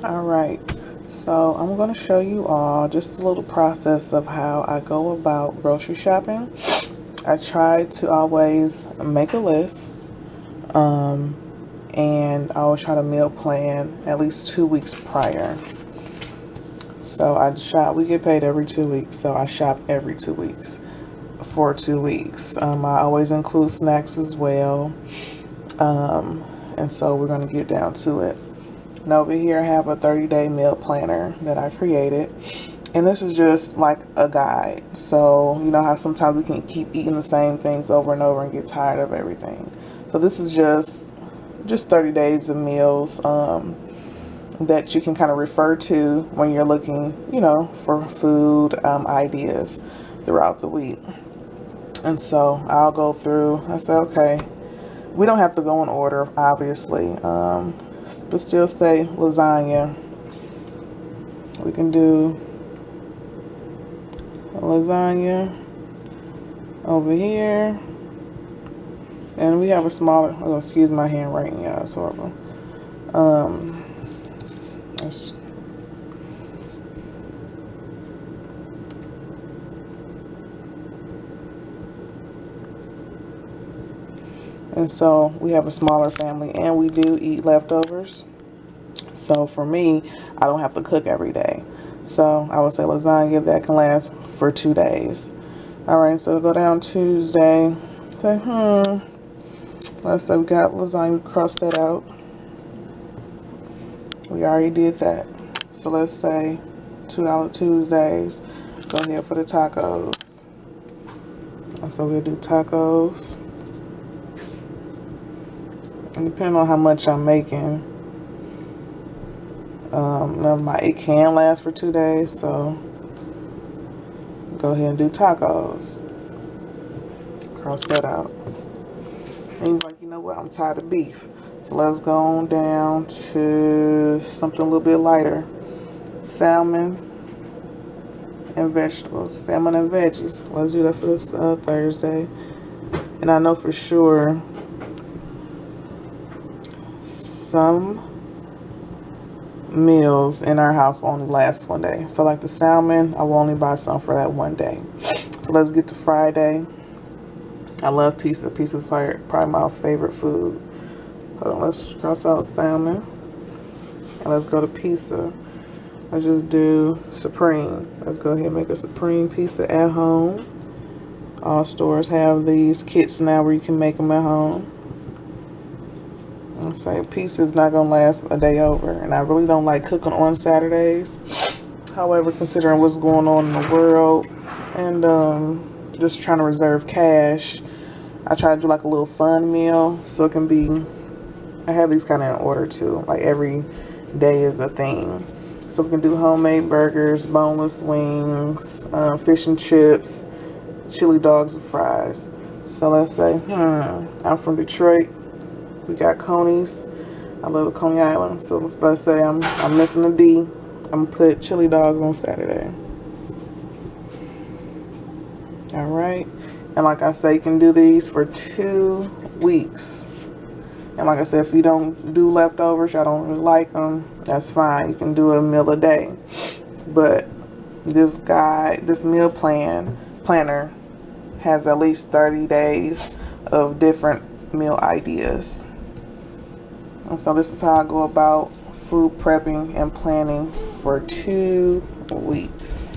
Alright, so I'm going to show you all just a little process of how I go about grocery shopping. I try to always make a list, and I always try to meal plan at least 2 weeks prior. So I shop, we get paid every 2 weeks, so I shop every 2 weeks for 2 weeks. I always include snacks as well, and so we're going to get down to it. And over here I have a 30-day meal planner that I created. And this is just like a guide. So you know how sometimes we can keep eating the same things over and over and get tired of everything. So this is just 30 days of meals that you can kind of refer to when you're looking, you know, for food ideas throughout the week. And so I'll go through. I say, okay, we don't have to go in order, obviously. But still say lasagna. We can do lasagna over here, and we have a smaller, oh, excuse my handwriting, yeah, it's horrible. And so we have a smaller family, and we do eat leftovers. So for me, I don't have to cook every day. So I would say lasagna that can last for 2 days. All right, so go down Tuesday. Say, let's say we got lasagna, cross that out. We already did that. So let's say $2 Tuesdays. Go ahead for the tacos. So we'll do tacos. And depending on how much I'm making, it can last for 2 days, so go ahead and do tacos. Cross that out. And you're like, you know what, I'm tired of beef. So let's go on down to something a little bit lighter. Salmon and vegetables. Salmon and veggies. Let's do that for this Thursday. And I know for sure some meals in our house will only last 1 day. So like the salmon, I will only buy some for that 1 day. So let's get to Friday. I love pizza. Pizza's like probably my favorite food. Hold on, let's cross out salmon. And let's go to pizza. Let's just do supreme. Let's go ahead and make a supreme pizza at home. All stores have these kits now where you can make them at home. Let's say pizza is not going to last a day over. And I really don't like cooking on Saturdays. However, considering what's going on in the world and just trying to reserve cash, I try to do like a little fun meal. So it can be, I have these kind of in order too. Like every day is a theme. So we can do homemade burgers, boneless wings, fish and chips, chili dogs and fries. So let's say, I'm from Detroit. We got Coney's. I love the Coney Island. So let's say I'm missing a D. I'm gonna put chili dogs on Saturday. All right. And like I say, you can do these for 2 weeks. And like I said, if you don't do leftovers, I don't really like them, that's fine. You can do a meal a day. But this meal planner has at least 30 days of different meal ideas. And so this is how I go about food prepping and planning for 2 weeks.